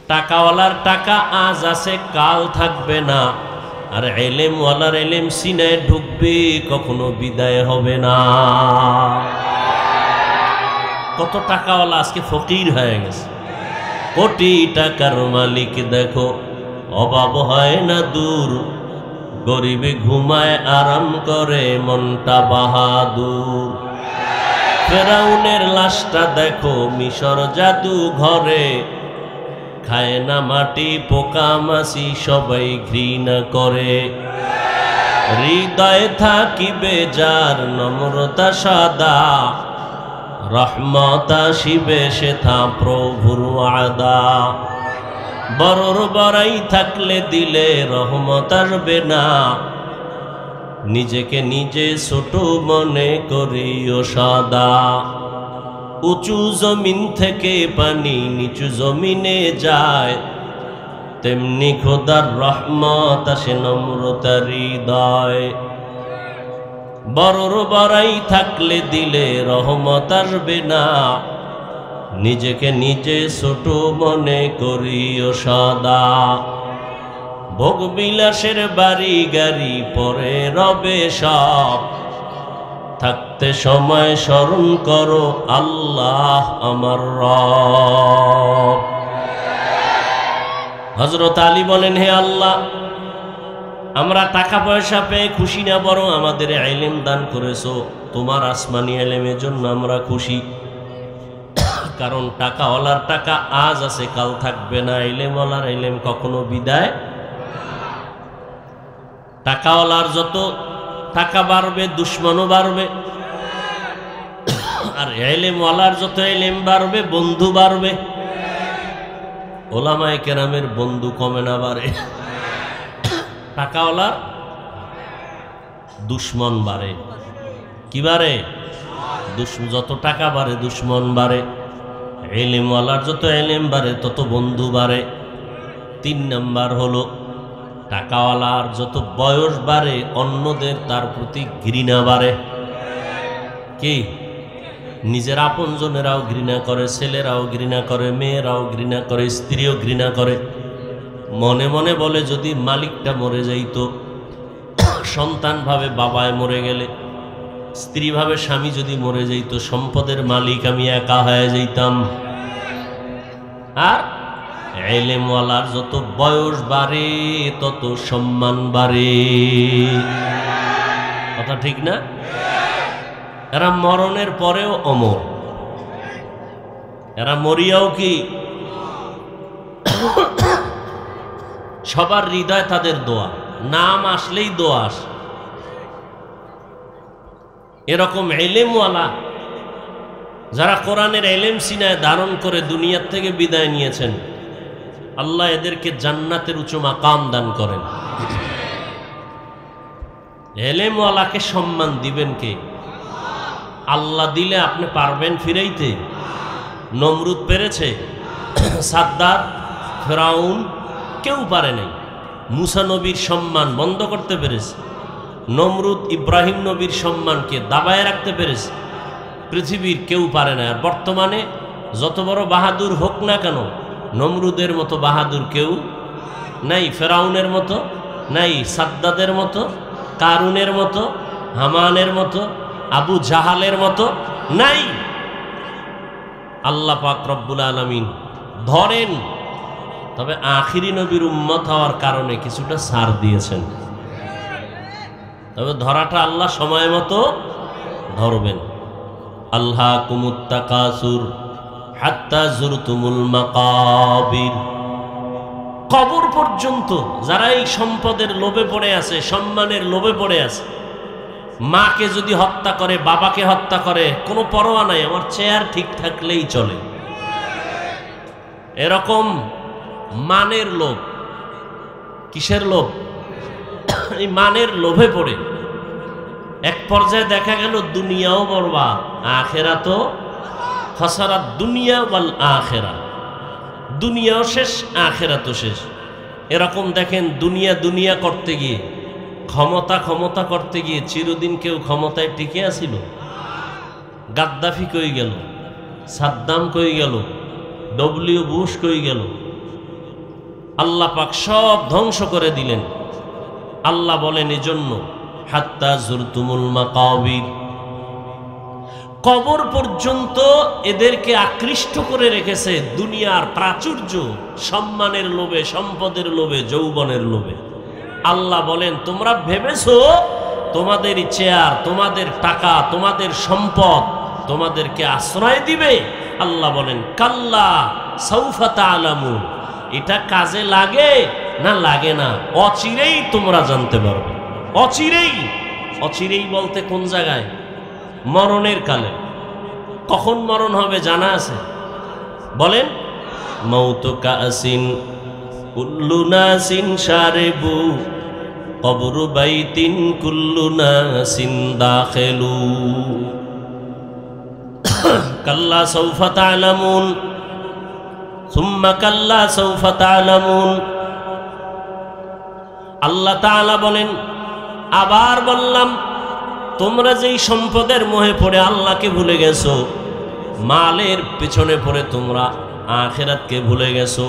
টাকাওয়ালার টাকা আজ আছে কাল থাকবে না, আর এলেমওয়ালার এলেম সিনায় ঢুকবে কখনো বিদায় হবে না। কত টাকাওয়ালা আজকে ফকির হয়ে গেছে, কোটি টাকার মালিক দেখো অভাব হয় না দূর, গরিবে ঘুমায় আরাম করে মনটা বাহাদুর। ফেরাউনের লাশটা দেখো মিশর জাদু ঘরে, খায় না মাটি পোকা মাছি সবাই ঘৃণা করে। হৃদয়ে থাকিবে যার নম্রতা সাদা, রহমত আসিবে সেথা প্রভুর ওয়াদা। বড়র বড়াই থাকলে দিলে রহমত আসবে না, নিজেকে নিজে ছোট মনে করিও সদা। উঁচু জমিন থেকে পানি নিচু জমিনে যায়, তেমনি খোদার রহমত আসে নম্রতার হৃদয়। বড়র বড়াই থাকলে দিলে রহমত আসবে না, নিজেকে নিজে ছোট মনে করিও সদা। ভোগ বিলাসের বাড়ি গাড়ি পরে রবে সব, থাকতে সময় স্মরণ করো আল্লাহ আমার রব। হযরত আলী বলেন, হে আল্লাহ, আমরা টাকা পয়সা পেয়ে খুশি না, বরং আমাদের ইলম দান করেছো। তোমার আসমানি ইলমের জন্য আমরা খুশি, কারণ টাকাওয়ালার টাকা আজ আছে কাল থাকবে না, ইলমওয়ালার ইলম কখনো বিদায়। টাকাওয়ালার যত টাকা বাড়বে দুশ্মনও বাড়বে, আর ইলমওয়ালার যত ইলম বাড়বে বন্ধু বাড়বে। ওলামায়ে কেরামের বন্ধু কমে না বাড়ে, টাকাওয়ালার দুশ্মন বাড়ে। কি বাড়ে? যত টাকা বাড়ে দুশ্মন বাড়ে, ইলমওয়ালার যত ইলম বাড়ে তত বন্ধু বাড়ে। 3 নাম্বার হলো টাকাওয়ালার যত বয়স বাড়ে অন্যদের তার প্রতি ঘৃণা বাড়ে। কি? নিজের আপনজনেরাও ঘৃণা করে, ছেলেরাও ঘৃণা করে, মেয়েরাও ঘৃণা করে, স্ত্রীও ঘৃণা করে। মনে মনে বলে যদি মালিকটা মরে যাইতো, সন্তান ভাবে বাবায় মরে গেলে, স্ত্রী ভাবে স্বামী যদি মরে যাইতো, সম্পদের মালিক আমি একা হয়ে যাইতাম। আর ইলমওয়ালার যত বয়স বাড়ে তত সম্মান বাড়ে। কথা ঠিক না? এরা মরণের পরেও অমর, এরা মরিয়াও কি সবার হৃদয় তাদের দোয়া, নাম আসলেই দোয়া আসে। এরকম ইলমওয়ালা যারা কোরআনের ইলম সিনায় ধারণ করে দুনিয়ার থেকে বিদায় নিয়েছেন, আল্লাহ এদেরকে জান্নাতের উঁচু মাকাম দান করেন। ইলমওয়ালাকে সম্মান দিবেন কে? আল্লাহ দিলে আপনি পারবেন ফিরাইতে? নমরুদ পেরেছে? সাদ্দাত, ফেরাউন কেউ পারে নাই। মুসা নবীর সম্মান বন্ধ করতে পেরেছে, নমরুদ ইব্রাহিম নবীর সম্মানকে দাবায় রাখতে পেরেছে। পৃথিবীর কেউ পারে না। আর বর্তমানে যত বড় বাহাদুর হোক না কেন, নমরুদের মতো বাহাদুর কেউ নাই, ফেরাউনের মতো নাই, সাদ্দাদের মতো, কারুনের মতো, হামানের মতো, আবু জাহালের মতো নাই। আল্লাহ পাক রব্বুল আলামিন ধরেন, তবে আখিরি নবীর উম্মত হওয়ার কারণে কিছুটা ছাড় দিয়েছেন। তবে ধরাটা আল্লাহ সময় মতো ধরবেন। আল্লাকুমুত তাকাসুর হাত্তা যুরতুমুল মাকাবির। কবর পর্যন্ত যারা এই সম্পদের লোভে পড়ে আছে, সম্মানের লোভে পড়ে আছে, মাকে যদি হত্যা করে, বাবাকে হত্যা করে, কোনো পরোয়া নাই, আমার চেয়ার ঠিক থাকলেই চলে, এরকম মানের লোভ। কিসের লোভ? এই মানের লোভে পড়ে এক পর্যায়ে দেখা গেল দুনিয়াও বরবাদ, আখিরাতও খাসারাত। দুনিয়া ওয়াল আখিরা, দুনিয়াও শেষ, আখিরাতও শেষ। এরকম দেখেন দুনিয়া দুনিয়া করতে গিয়ে, ক্ষমতা ক্ষমতা করতে গিয়ে চিরদিন কেউ ক্ষমতায় টিকে আছিল? গাদ্দাফি কই গেল, সাদ্দাম কই গেল, ডব্লিউ বুশ কই গেল, আল্লাহ পাক সব ধ্বংস করে দিলেন। আল্লাহ বলেন এজন্য হাত্তা জুরতুমুল মাকাবির, কবর পর্যন্ত এদেরকে আকৃষ্ট করে রেখেছে দুনিয়ার প্রাচুর্য, সম্মানের লোভে, সম্পদের লোভে, যৌবনের লোভে। আল্লাহ বলেন তোমরা ভেবেছো তোমাদের চেয়ার, তোমাদের টাকা, তোমাদের সম্পদ তোমাদেরকে আশ্রয় দিবে? আল্লাহ বলেন কাল্লা সাউফা তা'লামুন, এটা কাজে লাগে না লাগে না অচিরেই তোমরা জানতে পারবে। অচিরেই, অচিরেই বলতে কোন জায়গায়? মরণের কালে। কখন মরণ হবে জানা আছে? বলেন মাউতু কাসিন কুল্লু নাসিন শারিবু কবরু বাইতিন কুল্লু নাসিন দাখিলু কাল্লা সাউফা তা'লামুন সুম্মা কাল্লা সাউফা তা'লামুন। আল্লাহ তাআলা বলেন আবার বললাম তোমরা যেই সম্পদের মোহে পড়ে আল্লাহকে ভুলে গেছো, মালের পেছনে পড়ে তোমরা আখিরাতকে ভুলে গেছো।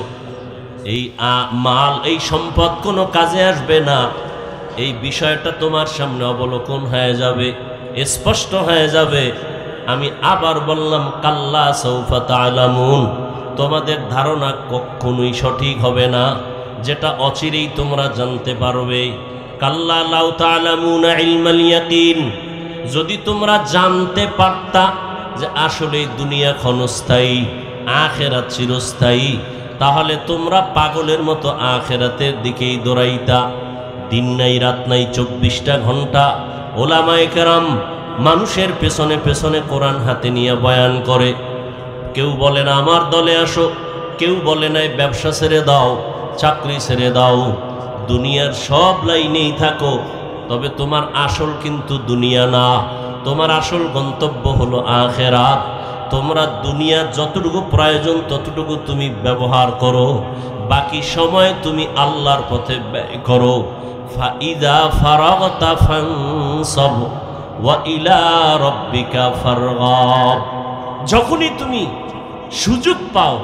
এই মাল, এই সম্পদ কোনো কাজে আসবে না, এই বিষয়টা তোমার সামনে অবলোকন হয়ে যাবে, স্পষ্ট হয়ে যাবে। আমি আবার বললাম কাল্লা সাউফা তা'লামুন, তোমাদের ধারণা কখনোই সঠিক হবে না, যেটা অচিরেই তোমরা জানতে পারবে। কাল্লা লাউ তা'লামুনা ইলমাল ইয়াকিন, যদি তোমরা জানতে পারতা যে আসলে দুনিয়া ক্ষণস্থায়ী, আখিরাত চিরস্থায়ী, তাহলে তোমরা পাগলের মতো আখিরাতের দিকেই দৌড়াইতা। দিন নাই রাত নাই 24টা ঘন্টা ওলামায়ে কেরাম মানুষের পেছনে পেছনে কোরআন হাতে নিয়ে বয়ান করে। কেউ বলে না আমার দলে আসো, কেউ বলে নাই ব্যবসা ছেড়ে দাও, চাকরি ছেড়ে দাও, দুনিয়ার সব লাইনেই থাকো, তবে তোমার আসল কিন্তু দুনিয়া না, তোমার আসল গন্তব্য হলো আখিরাত। তোমরা দুনিয়ার যতটুকু প্রয়োজন ততটুকু তুমি ব্যবহার করো, বাকি সময় তুমি আল্লাহর পথে ব্যয় করো। ফাইদা ফারাগতা ফানসাব ওয়া ইলা রাব্বিকা ফারগাব, যখনই তুমি সুযোগ পাও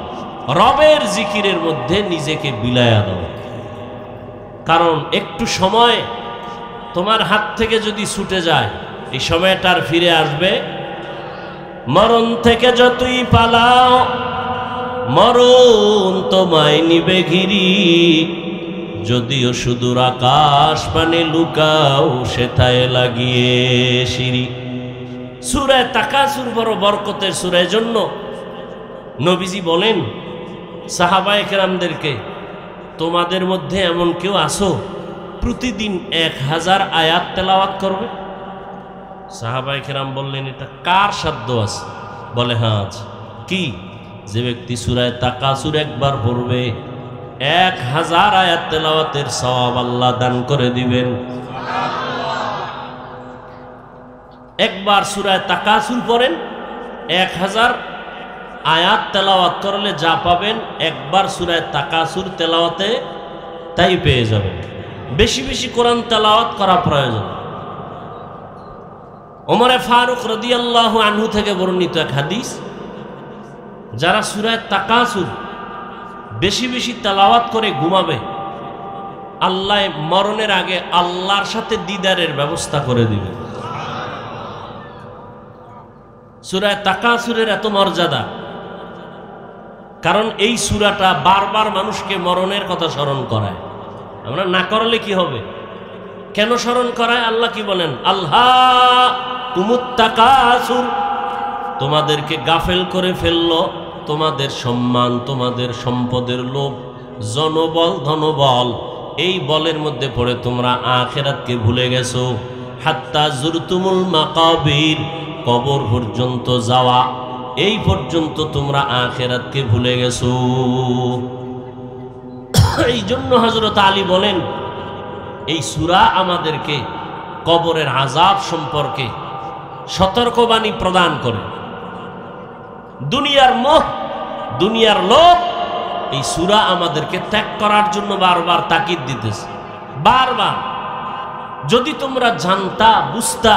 রবের জিকিরের মধ্যে নিজেকে বিলায়া দাও। কারণ একটু সময় তোমার হাত থেকে যদি ছুটে যায়, এই সময়টা আর ফিরে আসবে? মরণ থেকে যতই পালাও মরণ তোমায় নিবে ঘিরি, যদিও সুদূর আকাশ পানে লুকাও সেথায় লাগিয়ে সিঁড়ি। সূরা তাকাসুর বড় বরকতের সূরা, জন্য নবীজি বলেন সাহাবায়ে কেরামদেরকে তোমাদের মধ্যে এমন কেউ আসো প্রতিদিন 1000 আয়াত তেলাওয়াত করবে? সাহাবায়ে কেরাম বললেন এটা কার সাধ্য আছে? বলে হ্যাঁ আছে। কি? যে ব্যক্তি সূরা তাকাসুর একবার পড়বে 1000 আয়াত তেলাওয়াতের সওয়াব আল্লাহ দান করে দিবেন। একবার সূরা তাকাসুর পড়েন, 1000 আয়াত তেলাওয়াত করলে যা পাবেন একবার সূরা তাকাসুর তেলাওয়াতে তাই পেয়ে যাবেন। বেশি বেশি কোরআন তেলাওয়াত করা প্রয়োজন। ওমরে ফারুক রাদিয়াল্লাহু আনহু থেকে বর্ণিত এক হাদিস, যারা সূরা তাকাসুর বেশি বেশি তেলাওয়াত করে ঘুমাবে, আল্লাহ মরণের আগে আল্লাহর সাথে দিদারের ব্যবস্থা করে দিবে। সূরা তাকাসুরের এত মর্যাদা, কারণ এই সূরাটা বারবার মানুষকে মরণের কথা স্মরণ করায়। আমরা না করলে কি হবে? কেন স্মরণ করায়? আল্লাহ কি বলেন? আল্লাহ কুমুত তাকাসুর, তোমাদেরকে গাফেল করে ফেললো তোমাদের সম্মান, তোমাদের সম্পদের লোভ, জনবল, ধনবল, এই বলের মধ্যে পড়ে তোমরা আখিরাতকে ভুলে গেছো। হাত্তা জুরতুমুল মাকাবির, কবর পর্যন্ত যাওয়া, এই পর্যন্ত তোমরা আখিরাতকে ভুলে গেছো। এই জন্য হযরত আলী বলেন এই সূরা আমাদেরকে কবরের আযাব সম্পর্কে সতর্কবাণী প্রদান করে। দুনিয়ার মোহ, দুনিয়ার লোভ, এই সূরা আমাদেরকে ত্যাগ করার জন্য বারবার তাকিদ দিতেছে। বারবার যদি তোমরা জানতা, বুঝতা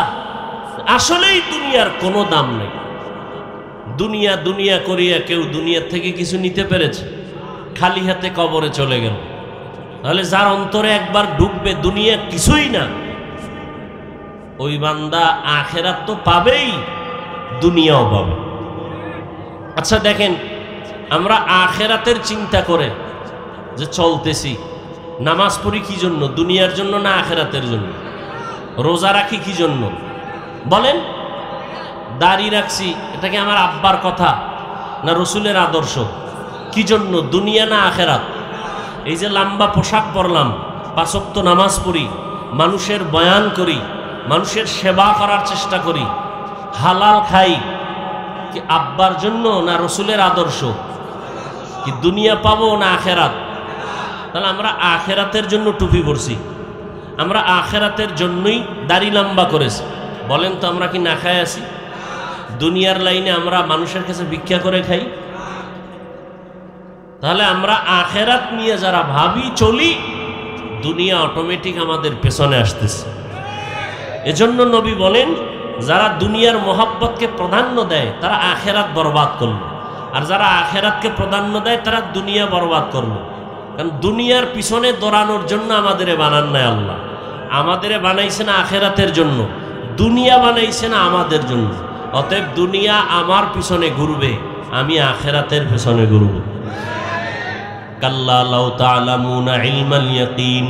আসলেই দুনিয়ার কোনো দাম নেই, দুনিয়া দুনিয়া করিয়া কেউ দুনিয়ার থেকে কিছু নিতে পেরেছে? খালি হাতে কবরে চলে গেল। তাহলে যার অন্তরে একবার ঢুকবে দুনিয়া কিছুই না, ওই বান্দা আখেরাত তো পাবেই, দুনিয়াও পাবে। আচ্ছা দেখেন, আমরা আখেরাতের চিন্তা করে যে চলতেছি, নামাজ পড়ি কি জন্য? দুনিয়ার জন্য না আখেরাতের জন্য? রোজা রাখি কি জন্য বলেন? দাড়ি রাখছি, এটা কি আমার আব্বার কথা না রসুলের আদর্শ? কি জন্য? দুনিয়া না আখেরাত? এই যে লম্বা পোশাক পরলাম, 5 ওয়াক্ত নামাজ পড়ি, মানুষের বয়ান করি, মানুষের সেবা করার চেষ্টা করি, হালাল খাই, কি আব্বার জন্য না রসুলের আদর্শ? কি দুনিয়া পাবো না আখেরাত? তাহলে আমরা আখেরাতের জন্য টুপি পরছি, আমরা আখেরাতের জন্যই দাড়ি লম্বা করেছি। বলেন তো আমরা কি না খাই আছি? দুনিয়ার লাইনে আমরা মানুষের কাছে ভিক্ষা করে খাই। তাহলে আমরা আখেরাত নিয়ে যারা ভাবি চলি, দুনিয়া অটোমেটিক আমাদের পেছনে আসতেছে। এজন্য নবী বলেন, যারা দুনিয়ার মোহাব্বতকে প্রাধান্য দেয় তারা আখেরাত বরবাদ করলো, আর যারা আখেরাতকে প্রাধান্য দেয় তারা দুনিয়া বরবাদ করলো। কারণ দুনিয়ার পিছনে দৌড়ানোর জন্য আমাদের বানান নাই আল্লাহ, আমাদের বানাইছেন আখেরাতের জন্য, দুনিয়া বানাইছেন আমাদের জন্য। অতএব দুনিয়া আমার পিছনে ঘুরবে, আমি আখেরাতের পিছনে ঘুরব। কাল্লা লাউ তা'লামুনা ইলমাল ইয়াকিন,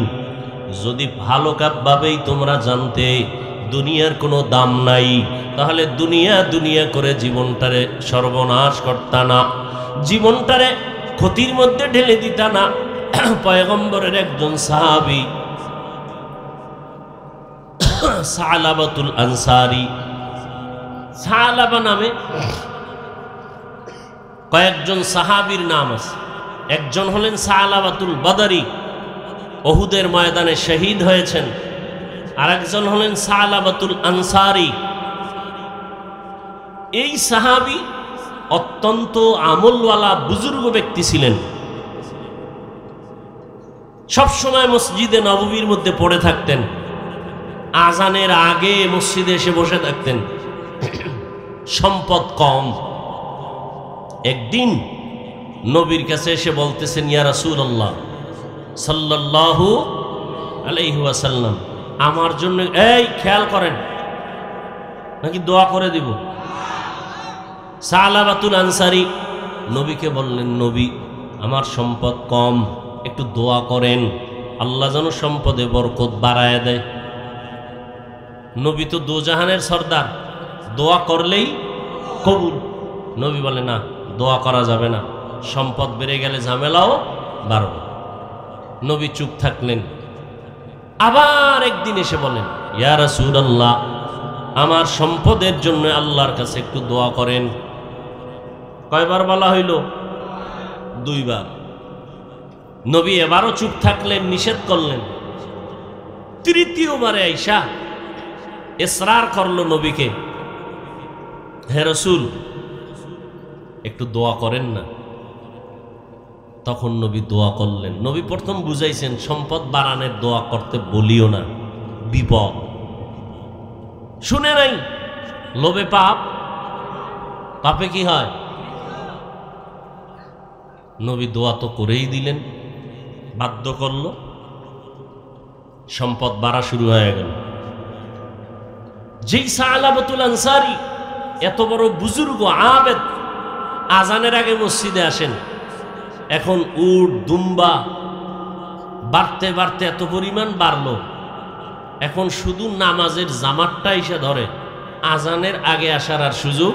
যদি ভালোভাবেই তোমরা জানতে দুনিয়ার কোনো দাম নাই, তাহলে দুনিয়া দুনিয়া করে জীবনটারে সর্বনাশ করতা না, জীবনটারে ক্ষতির মধ্যে ঢেলে দিতা না। পয়গম্বরের একজন সাহাবী সালাবাতুল আনসারী, সালাবা নামে কয়েকজন সাহাবীর নাম আছে। একজন হলেন সালাবাতুল বদরি, উহুদের ময়দানে শহীদ হয়েছেন। আর একজন হলেন সালাবাতুল আনসারী। এই সাহাবী অত্যন্ত আমলওয়ালা বুজুর্গ ব্যক্তি ছিলেন, সবসময় মসজিদে নববীর মধ্যে পড়ে থাকতেন, আজানের আগে মসজিদে এসে বসে থাকতেন, সম্পদ কম। একদিন নবীর কাছে এসে বলতেছেন, ইয়া রাসূলুল্লাহ সাল্লাল্লাহু আলাইহি ওয়াসাল্লাম, আমার জন্য এই খেয়াল করেন নাকি দোয়া করে দিব। সালাবাতুল আনসারী নবীকে বললেন, নবী আমার সম্পদ কম, একটু দোয়া করেন, আল্লাহ যেন সম্পদে বরকত বাড়ায় দেয়। নবী তো দোজাহানের সর্দার, দোয়া করলেই কবুল। নবী বলে, না, দোয়া করা যাবে না, সম্পদ বেড়ে গেলে ঝামেলাও বাড়বে। নবী চুপ থাকলেন। আবার একদিন এসে বলেন, ইয়া রাসূলুল্লাহ আমার সম্পদের জন্য আল্লাহর কাছে একটু দোয়া করেন। কয়বার বলা হইল? 2 বার। নবী এবারও চুপ থাকলেন, নিষেধ করলেন। তৃতীয়বারে আয়েশা ইসরার করলো নবীকে, হে রাসূল একটু দোয়া করেন না। তখন নবী দোয়া করলেন। নবী প্রথম বুঝাইছেন, সম্পদ বাড়ানোর দোয়া করতে বলিও না, বিপদ। শুনে নাই, লোভে পাপ, পাপে কি হয়? নবী দোয়া তো করেই দিলেন, বাধ্য করল, সম্পদ বাড়া শুরু হয়ে গেল। যেই সালাবাতুল আনসারী এত বড় বুজুর্গ আবেদ, আজানের আগে মসজিদে আসেন, এখন উট দুম্বা বাড়তে বাড়তে এত পরিমাণ বাড়লো, এখন শুধু নামাজের জামাতটা এসে ধরে, আজানের আগে আসার আর সুযোগ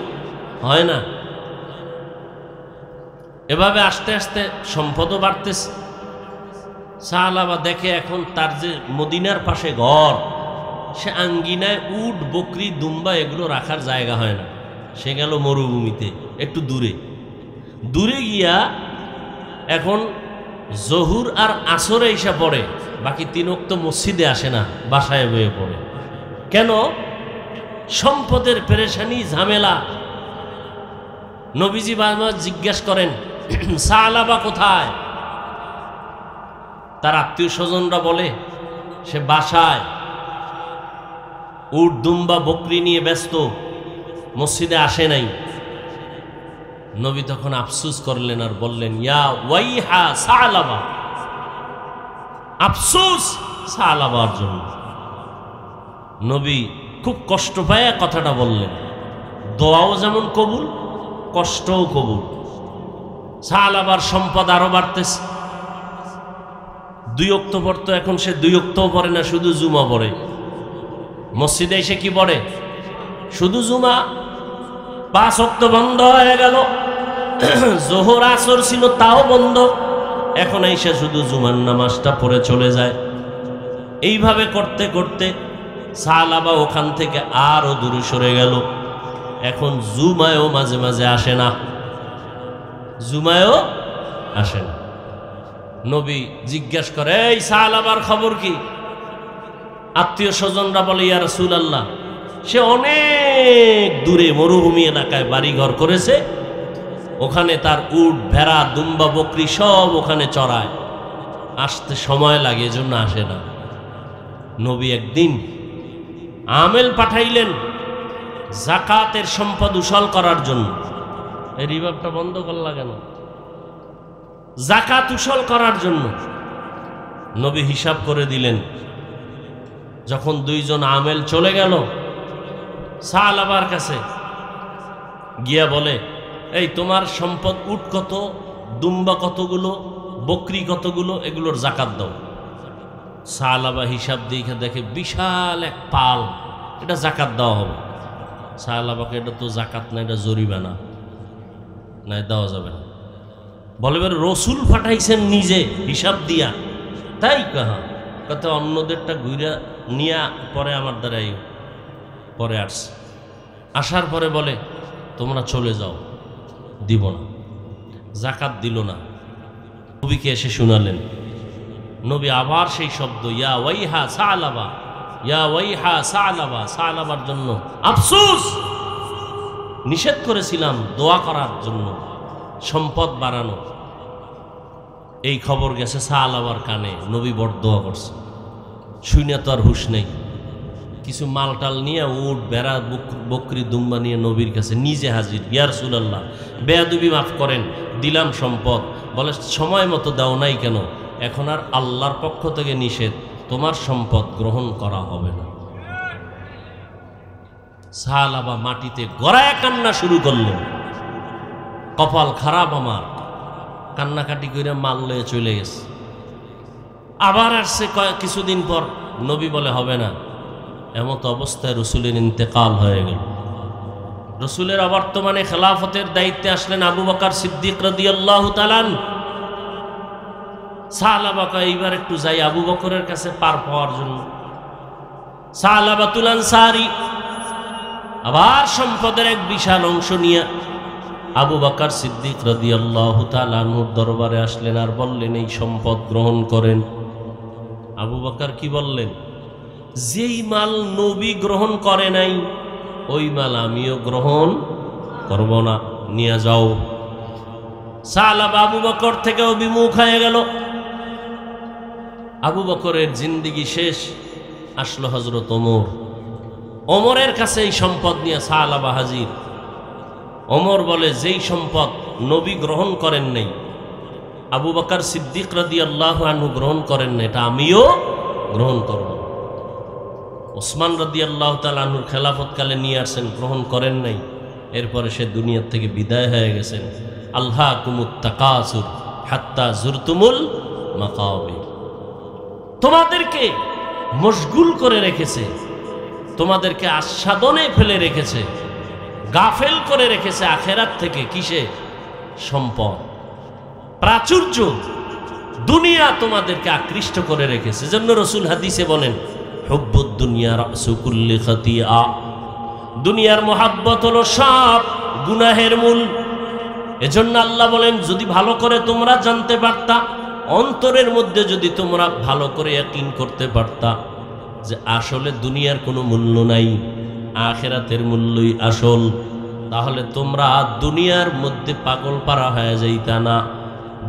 হয় না। এভাবে আস্তে আস্তে সম্পদও বাড়তেছে। সাহাবা দেখে এখন তার যে মদিনার পাশে ঘর, সে আঙ্গিনায় উট বকরি দুম্বা এগুলো রাখার জায়গা হয় না। সে গেল মরুভূমিতে, একটু দূরে দূরে গিয়া এখন জহুর আর আসরে এসে পড়ে, বাকি 3 ওয়াক্ত মসজিদে আসে না, বাসায় বয়ে পড়ে। কেন? সম্পদের পেরেশানি, ঝামেলা। নবীজি বারবার জিজ্ঞেস করেন, সালাবা কোথায়? তার আত্মীয় স্বজনরা বলে সে বাসায় উট দুম্বা বকরি নিয়ে ব্যস্ত, মসজিদে আসে নাই। নবী তখন আফসোস করলেন আর বললেন, ইয়া ওয়াইহা সালাবা, আফসোস সালাবার জন্য। নবী খুব কষ্ট পায় কথাটা বললেন। দোয়াও যেমন কবুল, কষ্টও কবুল। সালাবার সম্পদ আরো বাড়তেছে। 2 ওয়াক্ত পড়তো, এখন সে 2 ওয়াক্তও পড়ে না, শুধু জুমা পড়ে। মসজিদে এসে কি পড়ে? শুধু জুমা। 5 ওয়াক্ত বন্ধ হয়ে গেল। জোহর আসর ছিল তাও বন্ধ, এখন এসে শুধু জুমার নামাজটা পড়ে চলে যায়। এইভাবে করতে করতে সালাবা ওখান থেকে আরো দূরে সরে গেল। এখন জুমায়ও মাঝে মাঝে আসে না, জুমায়ও আসে না। নবী জিজ্ঞেস করে, এই সালাবার খবর কি? আত্মীয় স্বজনরা বলে, ইয়া রাসূলুল্লাহ, সে অনেক দূরে মরুভূমি এলাকায় বাড়িঘর করেছে, ওখানে তার উট, ভেড়া, দুম্বা, বকরি সব ওখানে চড়ায়, আসতে সময় লাগে, এজন্য আসে না। নবী একদিন আমেল পাঠাইলেন যাকাতের সম্পদ উসল করার জন্য। এই রিভাবটা বন্ধ করলা কেন? যাকাত উসল করার জন্য নবী হিসাব করে দিলেন। যখন 2 জন আমেল চলে গেল, সালাবার কাছে গিয়া বলে, এই তোমার সম্পদ, উট কত, দুম্বা কতগুলো, বকরি কতগুলো, এগুলোর যাকাত দাও। সালাবা হিসাব দিয়ে দেখে বিশাল এক পাল, এটা যাকাত দেওয়া হবে। সালাবাকে, এটা তো যাকাত না, এটা জরিমানা, না দেওয়া যাবে না। বলে বের রসুল পাঠাইছেন নিজে হিসাব দিয়া, তাই কাহা কথা অন্যদেরটা ঘুরা নিয়া পরে আমার দ্বারাই পরে আসছে। আসার পরে বলে, তোমরা চলে যাও, দিব না। যাকাত দিল না। নবীকে এসে শুনালেন। নবী আবার সেই শব্দ, ইয়া ওয়াইহা সালাবা, ইয়া ওয়াইহা সালাবা, সালাবার জন্য আফসোস। নিষেধ করেছিলাম দোয়া করার জন্য, সম্পদ বাড়ানো। এই খবর গেছে সালাবার কানে, নবী বড় দোয়া করছে। শুনে তো আর হুশ নেই। কিছু মালটাল নিয়ে, উট, বেড়া, বকরি, দুম্বা নিয়ে নবীর কাছে নিজে হাজির। ইয়া রাসূলুল্লাহ, বেয়াদবি মাফ করেন, দিলাম সম্পদ। বলে, সময় মতো দাও নাই কেন? এখন আর আল্লাহর পক্ষ থেকে নিষেধ, তোমার সম্পদ গ্রহণ করা হবে না। সালাবা মাটিতে গড়ায় কান্না শুরু করলেন। কপাল খারাপ আমার, কান্নাকাটি করে মাল লয়ে চলে গেছে। আবার আসছে কিছুদিন পর, নবী বলে, হবে না। এমত অবস্থায় রসুলের ইন্তেকাল হয়ে গেল। রসুলের অবর্তমানে খেলাফতের দায়িত্বে আসলেন আবু বকর সিদ্দিক রাদিয়াল্লাহু তাআলা। সালাবা কয়, এইবার একটু যাই আবু বকরের কাছে পার পাওয়ার জন্য। সালাবাতুল আনসারী আবার সম্পদের এক বিশাল অংশ নিয়ে আবু বকর সিদ্দিক রাদিয়াল্লাহু তাআলা আনহুর দরবারে আসলেন আর বললেন, এই সম্পদ গ্রহণ করেন। আবু বকর কি বললেন? যেই মাল নবী গ্রহণ করে নাই, ওই মাল আমিও গ্রহণ করব না, নিয়ে যাও। সালাবা আবু বকর থেকে অভিমুখ হয়ে গেল। আবু বকরের জিন্দেগি শেষ। আসলো হযরত ওমর। ওমরের কাছে এই সম্পদ নিয়ে সালাবা হাজির। ওমর বলে, যেই সম্পদ নবী গ্রহণ করেন নাই, আবু বকর সিদ্দিক রাদিয়াল্লাহু আনহু গ্রহণ করেন না, এটা আমিও গ্রহণ করব। ওসমান রাদিয়াল্লাহু তাআলা আনহুর খেলাফতকালে নিয়ে আসেন, গ্রহণ করেন নাই। এরপরে সে দুনিয়ার থেকে বিদায় হয়ে গেছেন। আলহাকুমুত তাকাসুর হাত্তা জুরতুমুল মাকাবির। তোমাদেরকে মশগুল করে রেখেছে, তোমাদেরকে আস্বাদনে ফেলে রেখেছে, গাফেল করে রেখেছে আখেরাত থেকে। কিসে? সম্পদ, প্রাচুর্য, দুনিয়া তোমাদেরকে আকৃষ্ট করে রেখেছে। জন্য রসুল হাদিসে বলেন, হুব্বুদ দুনিয়া রাসু কুল্লি খাতিয়া। দুনিয়ার মোহাব্বত হলো সব গুনাহের মূল। এজন্য আল্লাহ বলেন, যদি ভালো করে তোমরা জানতে পারতা, অন্তরের মধ্যে যদি তোমরা ভালো করে ইয়াকিন করতে পারতা যে আসলে দুনিয়ার কোনো মূল্য নাই, আখিরাতের মূল্যই আসল, তাহলে তোমরা দুনিয়ার মধ্যে পাগল পারা হয়ে যাইতা না,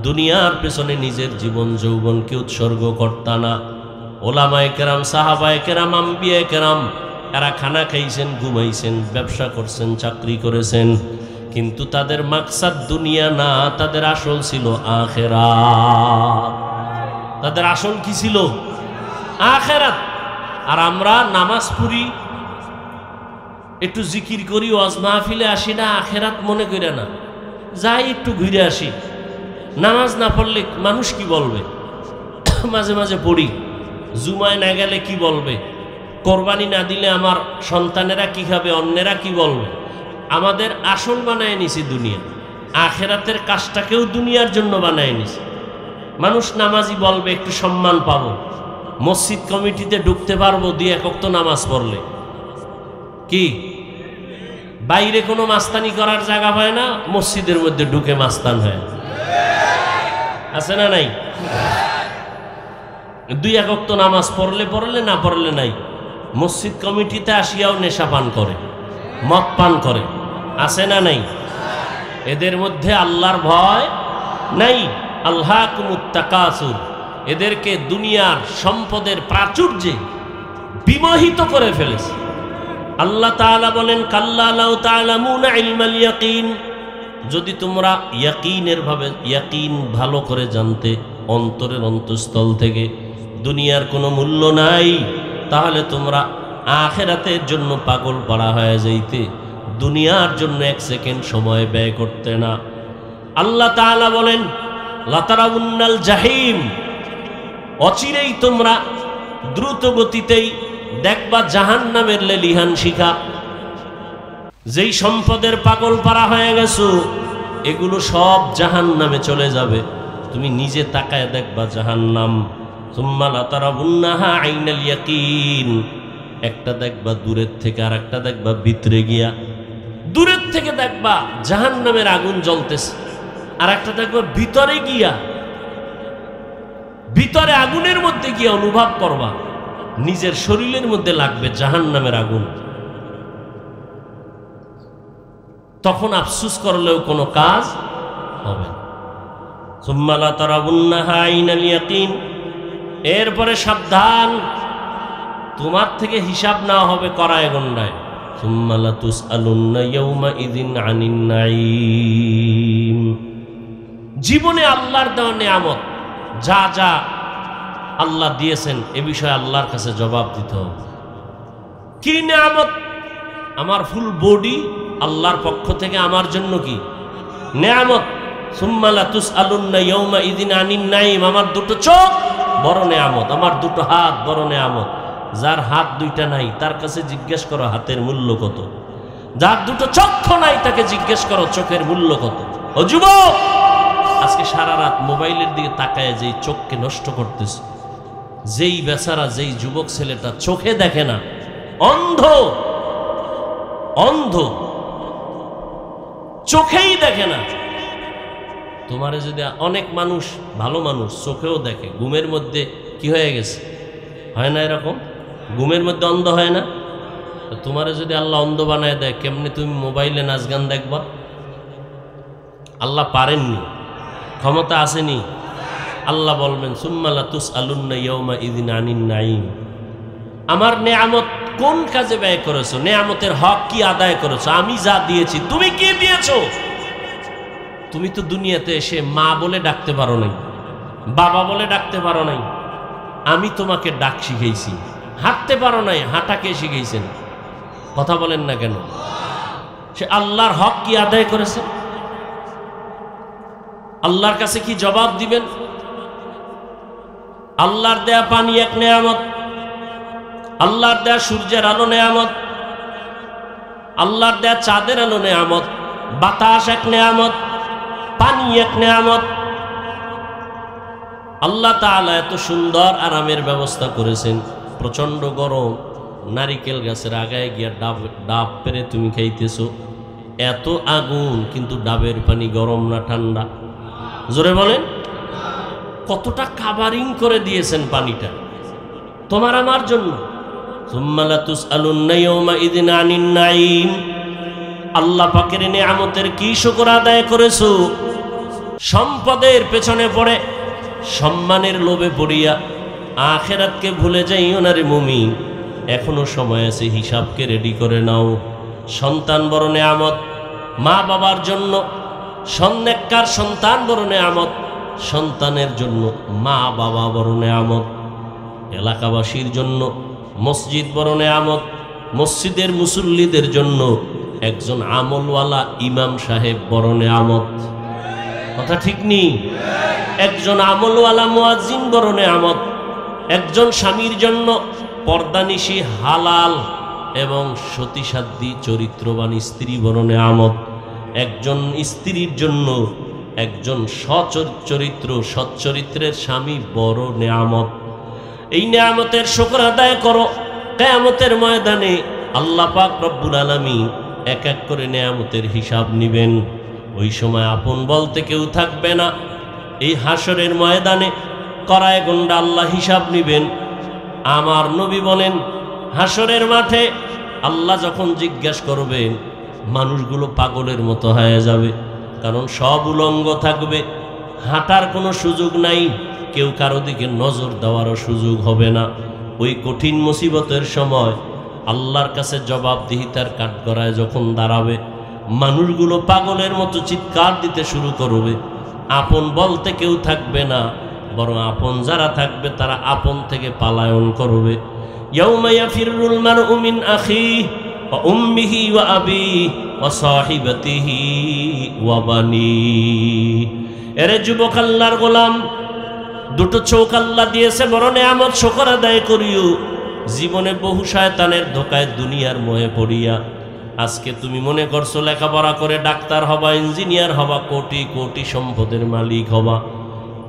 দুনিয়ার পেছনে নিজের জীবন যৌবনকে উৎসর্গ করতা না। ওলামায়ে কেরাম, সাহাবায়ে কেরাম, আম্বিয়ায়ে কেরাম, এরা খানা খাইছেন, ঘুমাইছেন, ব্যবসা করছেন, চাকরি করেছেন, কিন্তু তাদের মাকসাদ দুনিয়া না, তাদের আসল ছিল আখিরাত। তাদের আসল কি ছিল? আখিরাত। আর আমরা নামাজ পড়ি, একটু জিকির করি, ওয়াজ মাহফিলে আসি না, আখিরাত মনে করি না, যাই একটু ঘুরে আসি। নামাজ না পড়লে মানুষ কি বলবে? মাঝে মাঝে পড়ি, জুমায় না গেলে কি বলবে? কোরবানি না দিলে আমার সন্তানেরা কি খাবে? অন্যেরা কি বলবে? আমাদের আসল বানায় নিছি দুনিয়া, আখিরাতের কাজটাকেও দুনিয়ার জন্য বানায় নিছি। মানুষ নামাজি বলবে, একটু সম্মান পাবো, মসজিদ কমিটিতে ঢুকতে পারবো 2 এক ওয়াক্ত নামাজ পড়লে। কি বাইরে কোনো মাস্তানি করার জায়গা হয় না, মসজিদের মধ্যে ঢুকে মাস্তান হয়, আছে না নাই? 2 এক ওয়াক্ত নামাজ পড়লে পড়লে, না পড়লে নাই। মসজিদ কমিটিতে আসিয়াও নেশা পান করে, মদ পান করে, আছে না নাই? এদের মধ্যে আল্লাহর ভয় নাই। আল্লাহকুমুত তাকাসুর, এদেরকে দুনিয়ার সম্পদের প্রাচুর্যে বিমোহিত করে ফেলেছে। আল্লাহ তাআলা বলেন, কাল্লা লাউ তা'লামুনা ইলমাল ইয়াকিন, যদি তোমরা ইয়াকিন ভালো করে জানতে, অন্তরের অন্তঃস্থল থেকে দুনিয়ার কোনো মূল্য নাই, তাহলে তোমরা আখিরাতের জন্য পাগল পাড়া হয়ে যাইতে, দুনিয়ার জন্য 1 সেকেন্ড সময় ব্যয় করতে না। আল্লাহ তাআলা বলেন, লাতারাউন্নাল জাহিম, অচিরেই তোমরা দ্রুত গতিতেই দেখবা জাহান্নামের লেলিহান শিখা। যেই সম্পদের পাগল পাড়া হয়ে গেছো, এগুলো সব জাহান্নামে চলে যাবে। তুমি নিজে তাকায় দেখবা জাহান্নাম। সুম্মা লাতারাউন্নাহা আইনাল ইয়াকিন, একটা দেখবা দূরের থেকে, আর একটা দেখবা ভিতরে গিয়া। দূরের থেকে দেখবা জাহান্নামের আগুন জ্বলতেছে, আর একটা দেখবা ভিতরে গিয়া, ভিতরে আগুনের মধ্যে গিয়া অনুভব করবা, নিজের শরীরের মধ্যে লাগবে জাহান্নামের আগুন। তখন আফসোস করলেও কোনো কাজ হবে না। সুম্মা লাতারাউন্নাহা আইনাল ইয়াকিন, এরপরে সাবধান, তোমার থেকে হিসাব নেওয়া হবে কড়ায় গন্ডায়। সুম্মা লাতুসআলুন্না ইয়াউমাইযিন আনিন নাঈম, জীবনে আল্লাহর দেওয়া নিয়ামত যা যা আল্লাহ দিয়েছেন, এ বিষয়ে আল্লাহর কাছে জবাব দিতে হবে। কি নিয়ামত? আমার ফুল বডি আল্লাহর পক্ষ থেকে আমার জন্য কি নিয়ামত। সুম্মা লাতুসআলুন্না ইয়াউমাইযিন আনিন নাঈম, আমার 2 চোখ বড় নিয়ামত, আমার 2 হাত বড় নিয়ামত। যার হাত 2টা নাই তার কাছে জিজ্ঞেস করো হাতের মূল্য কত। যার 2 চক্ষু নাই তাকে জিজ্ঞেস করো চোখের মূল্য কত। ও যুবক, আজকে সারা রাত মোবাইলের দিকে তাকায় যেই চোখকে নষ্ট করতেছে, যেই বেচারা, যেই যুবক ছেলেটা চোখে দেখে না, অন্ধ অন্ধ, চোখেই দেখে না। তোমারে যদি অনেক মানুষ, ভালো মানুষ, চোখেও দেখে, ঘুমের মধ্যে কি হয়ে গেছে, হয় না এরকম? ঘুমের মধ্যে অন্ধ হয় না? তোমারে যদি আল্লাহ অন্ধ বানায় দেয়, কেমনে তুমি মোবাইলে নাচ গান দেখবা? আল্লাহ পারেননি, ক্ষমতা আসেনি। আল্লাহ বলবেন, সুম্মা লাতুসআলুন্না ইয়াউমাইযিন আনিন নাঈম, আমার নেয়ামত কোন কাজে ব্যয় করেছো, নেয়ামতের হক কি আদায় করেছো, আমি যা দিয়েছি তুমি কি দিয়েছো? তুমি তো দুনিয়াতে এসে মা বলে ডাকতে পারো নাই, বাবা বলে ডাকতে পারো নাই। আমি তোমাকে ডাক শিখাইছি, হাঁটতে পারো নাই, হাঁটা কে শিখাইছেন? কথা বলেন না কেন? সে আল্লাহর হক কি আদায় করেছে? আল্লাহর কাছে কি জবাব দিবেন? আল্লাহর দেয়া পানি এক নেয়ামত, আল্লাহর দেয়া সূর্যের আলো নেয়ামত, আল্লাহর দেয়া চাঁদের আলো নেয়ামত, বাতাস এক নেয়ামত, পানি এক নেয়ামত। আল্লাহ তাআলা এত সুন্দর আরামের ব্যবস্থা করেছেন। প্রচন্ড গরম, নারিকেল গাছের আগায় গিয়া ডাব পেরে তুমি খাইতেছো, এত আগুন, কিন্তু ডাবের পানি গরম না ঠান্ডা? জোরে বলেন। কতটা কাভারিং করে দিয়েছেন পানিটা তোমার আমার জন্য। সুম্মা লাতুসআলুন্না ইয়াউমাইযিন আনিন নাঈম, আল্লাহ পাকের নিয়ামতের কি শুকর আদায় করেছো? সম্পদের পেছনে পড়ে, সম্মানের লোভে পড়িয়া আখিরাতকে ভুলে যাইও না রে মুমিন। এখনো সময় আছে, হিসাবকে রেডি করে নাও। সন্তান বড় নেয়ামত, মা বাবার জন্য সন্নেককার সন্তান বড় নেয়ামত। সন্তানের জন্য মা বাবা বড় নেয়ামত, এলাকাবাসীর জন্য মসজিদ বড় নেয়ামত, মসজিদের মুসল্লিদের জন্য একজন আমলওয়ালা ইমাম সাহেব বড় নেয়ামত। কথা ঠিক নেই? একজন আমলওয়ালা মুয়াজ্জিন বড় নেয়ামত। একজন স্বামীর জন্য পর্দানিশী হালাল এবং সতীসাধ্যী চরিত্রবান স্ত্রী বড় নেয়ামত। একজন স্ত্রীর জন্য একজন সচ্চরিত্র সচ্চরিত্রের স্বামী বড় নেয়ামত। এই নেয়ামতের শুকর আদায় করো। কিয়ামতের ময়দানে আল্লাহ পাক রব্বুল আলামিন এক এক করে নেয়ামতের হিসাব নিবেন। ওই সময় আপন বলতে কেউ থাকবে না। এই হাসরের ময়দানে করায় গন্ডা আল্লাহ হিসাব নিবেন। আমার নবী বলেন, হাসরের মাঠে আল্লাহ যখন জিজ্ঞাসা করবেন, মানুষগুলো পাগলের মতো হয়ে যাবে, কারণ সব উলঙ্গ থাকবে, হাঁটার কোনো সুযোগ নাই, কেউ কারো দিকে নজর দেওয়ারও সুযোগ হবে না। ওই কঠিন মুসিবতের সময় আল্লাহর কাছে জবাবদিহিতার কাঠগড়ায় যখন দাঁড়াবে, মানুষগুলো পাগলের মতো চিৎকার দিতে শুরু করবে। আপন বলতে কেউ থাকবে না, বরং আপন যারা থাকবে তারা আপন থেকে পালায়ন করবে। ইয়াউমা ইয়াফিরুল মারউ মিন আখিহি ওয়া উম্মিহি ওয়া আবিহি ওয়া সাহিবাতিহি ওয়া বানিহি। এরে যুবক আল্লাহর গোলাম, দুটো চোখ আল্লাহ দিয়েছে বড় নেয়ামত, শুকর আদায় করিও। জীবনে বহু শয়তানের ধোকায় দুনিয়ার মোহে পড়িয়া আজকে তুমি মনে করছো লেখাপড়া করে ডাক্তার হবা, ইঞ্জিনিয়ার হবা, কোটি কোটি সম্পদের মালিক হবা।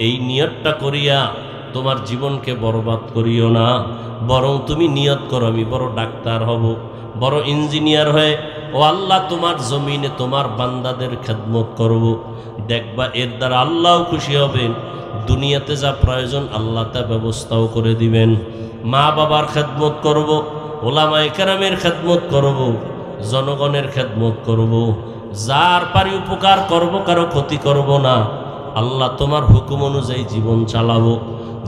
এই নিয়তটা করিয়া তোমার জীবনকে বরবাদ করিও না, বরং তুমি নিয়ত করো আমি বড় ডাক্তার হব, বড় ইঞ্জিনিয়ার হয়ে ও আল্লাহ তোমার জমিনে তোমার বান্দাদের খেদমত করব। দেখবা এর দ্বারা আল্লাহও খুশি হবেন, দুনিয়াতে যা প্রয়োজন আল্লাহ তা ব্যবস্থাও করে দিবেন। মা বাবার খেদমত করব, ওলামায়ে কেরামের খেদমত করব, জনগণের খেদমত করব, যার পারি উপকার করব, কারো ক্ষতি করব না। আল্লাহ তোমার হুকুম অনুযায়ী জীবন চালাবো।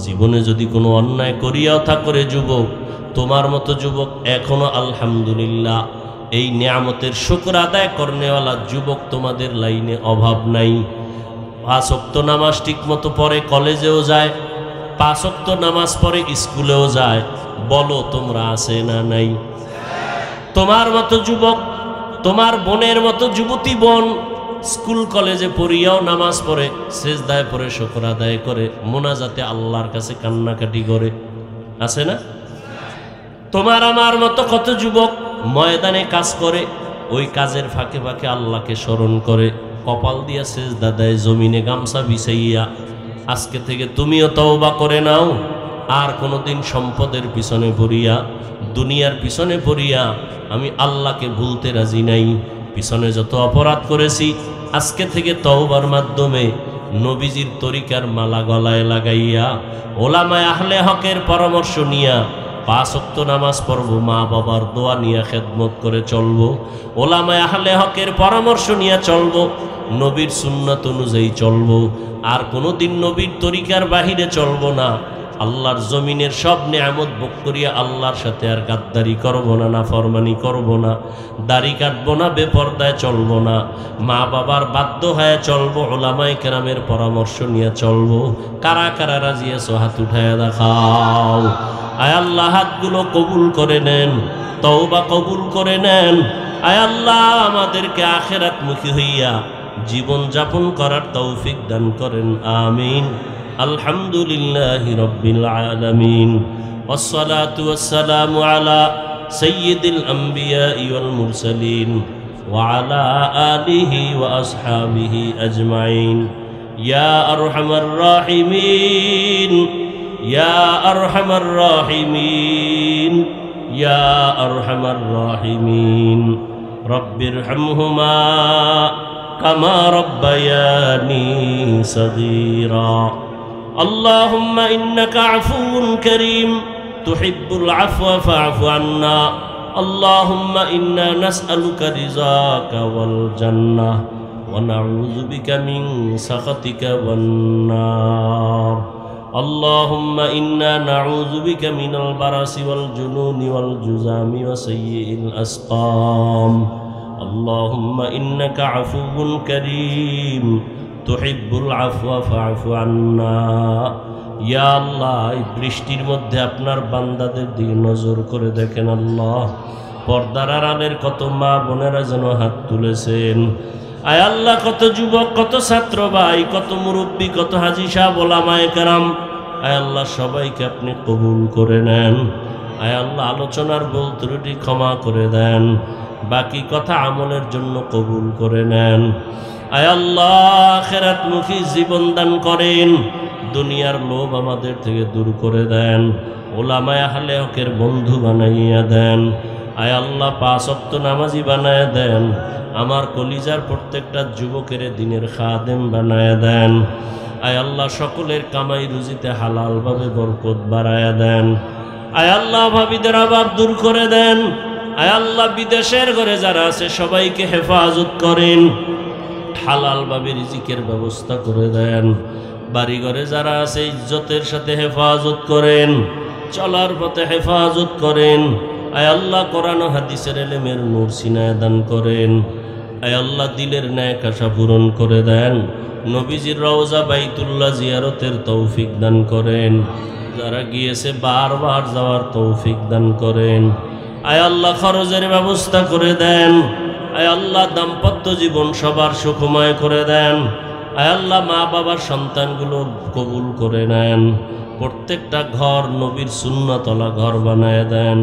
জীবনে যদি কোনো অন্যায় করিয়াও থাকরে যুবক, তোমার মতো যুবক এখনো আলহামদুলিল্লাহ এই নিয়ামতের শুকর আদায় করনেওয়ালা যুবক তোমাদের লাইনে অভাব নাই। 5 ওয়াক্ত নামাজ ঠিক মতো পড়ে, কলেজেও যায়, 5 ওয়াক্ত নামাজ পড়ে, স্কুলেও যায়। বলো তোমরা আছে না নাই? তোমার মতো যুবক, তোমার বোনের মতো যুবতী বোন স্কুল কলেজে পড়িয়াও নামাজ পড়ে, সেজদায় পড়ে শুকর আদায় করে, মোনাজাতে আল্লাহর কাছে কান্নাকাটি করে, আছে না? তোমার আমার মতো কত যুবক ময়দানে কাজ করে, ওই কাজের ফাঁকে ফাঁকে আল্লাহকে স্মরণ করে, কপাল দিয়া সেজদা দেয়, জমিনে গামছা বিছাইয়া। আজকে থেকে তুমিও তওবা করে নাও, আর কোনোদিন সম্পদের পিছনে পড়িয়া, দুনিয়ার পিছনে পড়িয়া আমি আল্লাহকে ভুলতে রাজি নাই। পিছনে যত অপরাধ করেছি আজকে থেকে তওবার মাধ্যমে নবীজির তরিকার মালা গলায় লাগাইয়া, ওলামায়ে আহলে হকের পরামর্শ নিয়া 5 ওয়াক্ত নামাজ পড়ব, মা বাবার দোয়া নিয়ে খেদমত করে চলব, ওলামায়ে আহলে হকের পরামর্শ নিয়ে চলব, নবীর সুন্নাত অনুযায়ী চলব, আর কোনোদিন নবীর তরিকার বাহিরে চলব না। আল্লাহর জমিনের সব নেয়ামত ভোগ করিয়া আল্লাহর সাথে আর গাদ্দারি করব না, নাফরমানি করব না, দাড়ি কাটবো না, বেপরদায় চলব না, মা বাবার বাধ্য হয়ে চলব, ওলামায়ে কেরামের পরামর্শ নিয়ে চলব। কারা কারা রাজি আছো হাত উঠায়া দেখাও। আয় আল্লাহ হাতগুলো কবুল করে নেন, তওবা কবুল করে নেন। আয় আল্লাহ আমাদেরকে আখিরাতমুখী হইয়া জীবন যাপন করার তৌফিক দান করেন, আমিন। আলহামদুলিল্লাহি রাব্বিল আলামিন, ওয়াসসালাতু ওয়াসসালামু আলা সাইয়্যিদিল আমবিয়াই ওয়াল মুরসালিন ওয়া আলা আলিহি ওয়া আসহাবিহি আজমাইন। ইয়া আরহামার রাহিমিন, ইয়া আরহামার রাহিমিন, ইয়া আরহামার রাহিমিন। রব্বিরহামহুমা কামা রব্বায়ানি সগীরা। اللهم إنك عفو كريم تحب العفو فاعف عنا. اللهم إنا نسألك رضاك والجنة ونعوذ بك من سخطك والنار. اللهم إنا نعوذ بك من البرص والجنون والجذام وسيء الأسقام. اللهم إنك عفو كريم তুহিব্বুল আফওয়া ফাআফু আন্না। ইয়া আল্লাহ, এই বৃষ্টির মধ্যে আপনার বান্দাদের দিকে নজর করে দেখেন আল্লাহ। পর্দার আড়ালের কত মা বোনেরা যেন হাত তুলেছেন। আয় আল্লাহ, কত যুবক, কত ছাত্র ভাই, কত মুরব্বী, কত হাজী সাহেব, ওলামায়ে কেরাম, আয় আল্লাহ সবাইকে আপনি কবুল করে নেন। আয় আল্লাহ, আলোচনার ভুল ত্রুটি ক্ষমা করে দেন, বাকি কথা আমলের জন্য কবুল করে নেন। আয় আল্লাহ, আখিরাতমুখী জীবন দান করেন, দুনিয়ার লোভ আমাদের থেকে দূর করে দেন, ওলামায়ে আহলে হকের বন্ধু বানাইয়া দেন। আয় আল্লাহ, 5 ওয়াক্ত নামাজি বানায়া দেন, আমার কলিজার প্রত্যেকটা যুবকের দিনের খাদেম বানায়া দেন। আয় আল্লাহ, সকলের কামাই রুজিতে হালালভাবে বরকত বাড়ায়া দেন। আয় আল্লাহ, ভাবিদের অভাব দূর করে দেন। আয় আল্লাহ, বিদেশের ঘরে যারা আছে সবাইকে হেফাজত করেন, হালালভাবে রিজিকের ব্যবস্থা করে দেন। বাড়ি ঘরে যারা আছে ইজ্জতের সাথে হেফাজত করেন, চলার পথে হেফাজত করেন। আয় আল্লাহ, কোরআন ও হাদিসের ইলমের নূর সিনায় দান করেন। আয় আল্লাহ, দিলের ন্যাক আশা পূরণ করে দেন। নবীজির রওজা বাইতুল্লাহ জিয়ারতের তৌফিক দান করেন। যারা গিয়েছে বারবার যাওয়ার তৌফিক দান করেন। আয় আল্লাহ, খরচের ব্যবস্থা করে দেন। আয় আল্লাহ, দাম্পত্য জীবন সবার সুখময় করে দেন। আয় আল্লাহ, মা বাবার সন্তানগুলো কবুল করে নেন। প্রত্যেকটা ঘর নবীর সুন্নতলা ঘর বানায় দেন।